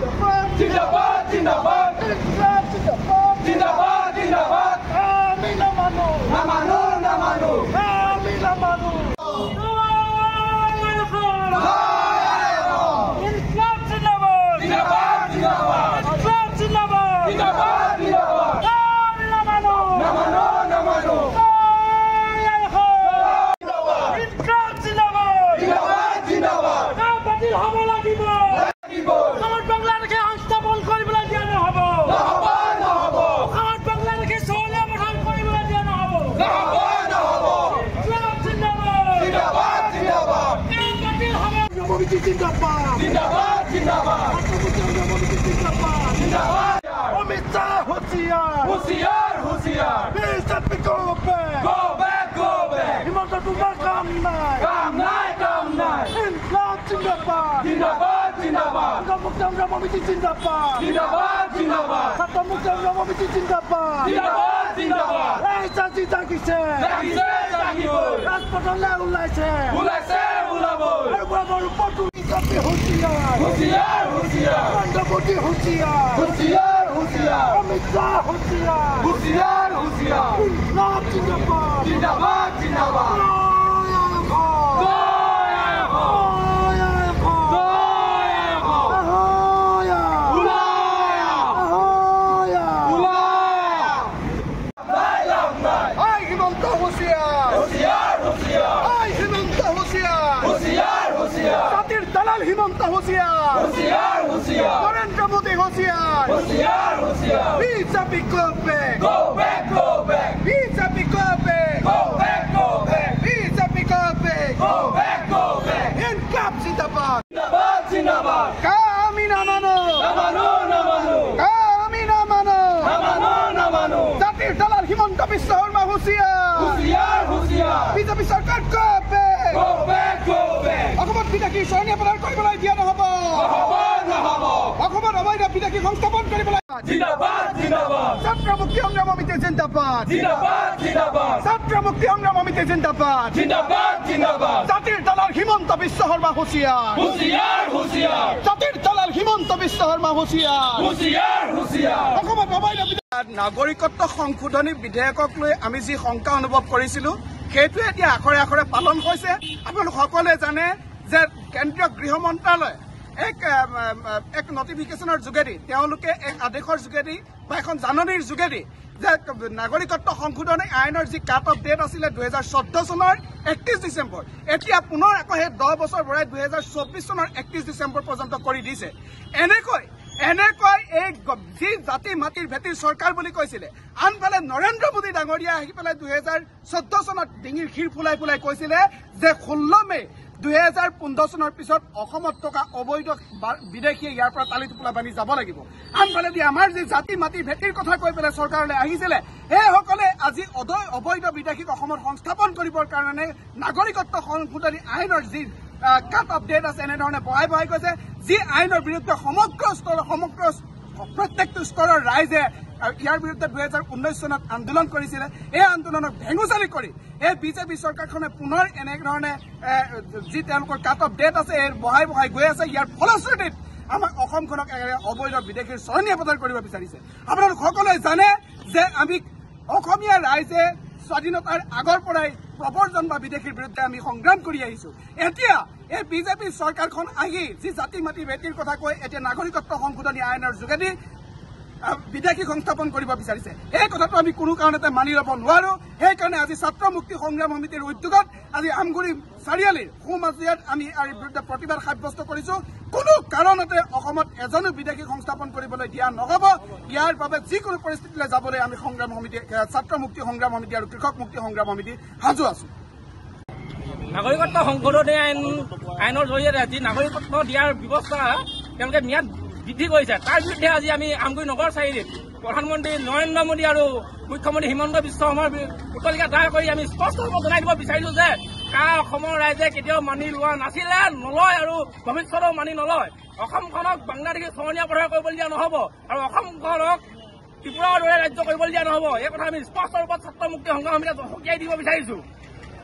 जिंदाबाद जिंदाबाद जिंदाबाद जिंदाबाद আমি নামানো नामानो नामानो আমি নামানো ইনকলাব জিন্দাবাদ जिंदाबाद जिंदाबाद ইনকলাব জিন্দাবাদ जिंदाबाद जिंदाबाद আমি নামানো नामानो नामानो ইনকলাব জিন্দাবাদ जिंदाबाद जिंदाबाद বাতিল হ'ব লাগিব আমাৰ বাংলাদেশে সংস্থাপন কৰিবলৈ দিয়া নহ'ব আমাৰ বাংলাদেশে চহৰীয়া প্ৰধান কৰিবলৈ দিয়া নহ'ব ইনকলাব জিন্দাবাদ जिंदाबाद जिंदाबाद বাতিল হ'ব জনমতি জিন্দাবাদ जिंदाबाद जिंदाबाद জনমতি জিন্দাবাদ जिंदाबाद অমিত শাহ হুঁশিয়াৰ होशियार होशियार বিজেপি go back হিমন্ত তোমাৰ কাম নাই काम नाय ইনকলাব জিন্দাবাদ जिंदाबाद जिंदाबाद মুক্ত জনমতি জিন্দাবাদ जिंदाबाद जिंदाबाद ছাত্ৰ মুক্ত জনমতি জিন্দাবাদ जिंदाबाद जिंदाबाद এই জাতি জাগিছে जागिसे जागिबोल ৰাজপথলৈ ওলাইছে उलाइसे उलाबोल এইবোৰৰ ওপৰতো বিজেপি হুঁশিয়াৰ होशियार होशियार নৰেন্দ্ৰ মোদী হুঁশিয়াৰ होशियार होशियार অমিত শাহ হুঁশিয়াৰ होशियार होशियार ইনকলাব জিন্দাবাদ जिंदाबाद जिंदाबाद হিমন্ত হুঁশিয়াৰ होशियार होशियार হিমন্ত হুঁশিয়াৰ होशियार होशियार জাতিৰ দালাল হিমন্ত হুঁশিয়াৰ होशियार होशियार নৰেন্দ্ৰ মোদী হুঁশিয়াৰ होशियार होशियार BJP go back go back BJP go back go back BJP go back go back Inqilab জিন্দাবাদ जिंदाबाद जिंदाबाद আমি নামানো नामानो नामानो আমি নামানো नामानो नामानो জাতিৰ দালাল হিমন্ত বিশ্ব শৰ্মা হুঁশিয়াৰ होशियार होशियार বিজেপি চৰকাৰ go back go back অসমত বিদেশী চৰণীয়া প্ৰদান কৰিবলৈ দিয়া নহ'ব নহব অসমত অবৈধ বিদেশী সংস্থাপন কৰিবলৈ जिंदाबाद जिंदाबाद ছাত্ৰ মুক্তি সংগ্ৰাম সমিতি জিন্দাবাদ जिंदाबाद जिंदाबाद ছাত্ৰ মুক্তি সংগ্ৰাম সমিতি জিন্দাবাদ जिंदाबाद जिंदाबाद জাতিৰ দালাল হিমন্ত বিশ্ব শৰ্মা হুঁশিয়াৰ होशियार होशियार জাতিৰ দালাল হিমন্ত বিশ্ব শৰ্মা হুঁশিয়াৰ होशियार होशियार অসমত অবৈধ নাগৰিকত্ব সংশোধনী বিধেয়কক লৈ আমি যি শংকা অনুভৱ কৰিছিলো সেইটোৱে এতিয়া আখৰে আখৰে পালন হৈছে আপোনালোক সকলোৱে জানে যে কেন্দ্ৰীয় গৃহ মন্ত্ৰালয় এক নটিফিকেশ্যনৰ যোগেদি তেওঁলোকে এক আদেশৰ যোগেদি বা এখন জাননীৰ যোগেদি যে নাগৰিকত্ব সংশোধনী আইনৰ যি কাট অফ ডেট আছিলে 2014 চনৰ 31 ডিচেম্বৰ এতিয়া পুনৰ আকৌ সেই 10 বছৰ বঢ়াই 2024 চনৰ 31 ডিচেম্বৰ পৰ্যন্ত কৰি দিছে এনেকৈ এই যি জাতি মাটিৰ ভেটিৰ চৰকাৰ বুলি কৈছিলে আনফালে নৰেন্দ্ৰ মোদী ডাঙৰীয়া আহি পেলাই 2014 চনত ডিঙিৰ শিৰ ফুলাই ফুলাই কৈছিলে যে 16 মে 2015 চনৰ পিছত অসমত থকা অবৈধ বিদেশী ইয়াৰ পৰা তালি টোপোলা বান্ধি যাব লাগিব আনফালে আমাৰ যি জাতি মাটি ভেটিৰ কথা কৈ পেলাই চৰকাৰলৈ আহিছিলে সেইসকলে আজি অবৈধ বিদেশীক অসমত সংস্থাপন কৰিবৰ কাৰণে নাগৰিকত্ব সংশোধনী আইনৰ যি কাট অফ ডেট আছে এনেধৰণে বহাই কৈছে যি আইনৰ বিৰুদ্ধে সমগ্ৰ প্ৰত্যেকটো স্তৰৰ ৰাইজে ইয়াৰ বিৰুদ্ধে 2019 চনত আন্দোলন কৰিছিলে এই আন্দোলনক ভেঙুচালি কৰি এই বিজেপি চৰকাৰখনে পুনৰ এনেধৰণে যি তেওঁলোকৰ কাট অফ ডেট আছে বহাই গৈ আছে ইয়াৰ ফলশ্ৰুতিত আমাক অসমখনক অবৈধ বিদেশীৰ চৰণীয়া প্ৰদান কৰিব বিচাৰিছে আপোনালোক সকলোৱে জানে যে আমি অসমীয়া ৰাইজে স্বাধীনতাৰ আগৰ পৰাই প্ৰৱৰ্জন বা বিদেশীৰ বিৰুদ্ধে আমি সংগ্ৰাম কৰি আহিছো এতিয়া এই বিজেপি চৰকাৰখন আহি যি জাতি মাটি ভেটিৰ কথা কৈ এতিয়া নাগৰিকত্ব সংশোধনী আইনৰ যোগেদি বিদেশী সংস্থাপন কৰিব বিচাৰিছে এই কথাটো আমি কোনো কাৰণতে মানি ল'ব নোৱাৰো সেইকাৰণে আজি ছাত্ৰ মুক্তি সংগ্ৰাম সমিতিৰ উদ্যোগত আজি আমগুৰি চাৰিআলিৰ সোঁমাজিয়াত আমি ইয়াৰ বিৰুদ্ধে প্ৰতিবাদ সাব্যস্ত কৰিছো কোনো কাৰণতে অসমত এজনো বিদেশী সংস্থাপন কৰিবলৈ দিয়া নহ'ব ইয়াৰ বাবে যিকোনো পৰিস্থিতিলৈ যাবলৈ আমি সংগ্ৰাম সমিতি ছাত্ৰ মুক্তি সংগ্ৰাম সমিতি আৰু কৃষক মুক্তি সংগ্ৰাম সমিতি সাজু আছো নাগৰিকত্ব সংশোধনী আইনৰ জৰিয়তে যি নাগৰিকত্ব দিয়াৰ ব্যৱস্থা তেওঁলোকে ম্যাদ বৃদ্ধি কৰিছে তাৰ বিৰুদ্ধে আজি আমি আমগুৰি নগৰ চাৰিআলিত প্ৰধানমন্ত্ৰী নৰেন্দ্ৰ মোদী আৰু মুখ্যমন্ত্ৰী হিমন্ত বিশ্ব শৰ্মাৰ উত্তলিকা দায় কৰি আমি স্পষ্টভাৱে জনাই দিব বিচাৰিছো যে অসমৰ ৰাইজে কেতিয়াও মানি লোৱা নাছিলে নলয় আৰু ভৱিষ্যতেও মানি নলয় অসমখনক বাংলাদেশী চৰণীয়া প্ৰদান কৰিবলৈ দিয়া নহ'ব আৰু অসমখনক ত্ৰিপুৰাৰ দৰে ৰাজ্য কৰিবলৈ দিয়া নহ'ব এই কথা আমি স্পষ্ট ৰূপত ছাত্ৰ মুক্তি সংগ্ৰাম সমিতিয়ে সকীয়াই দিব বিচাৰিছো।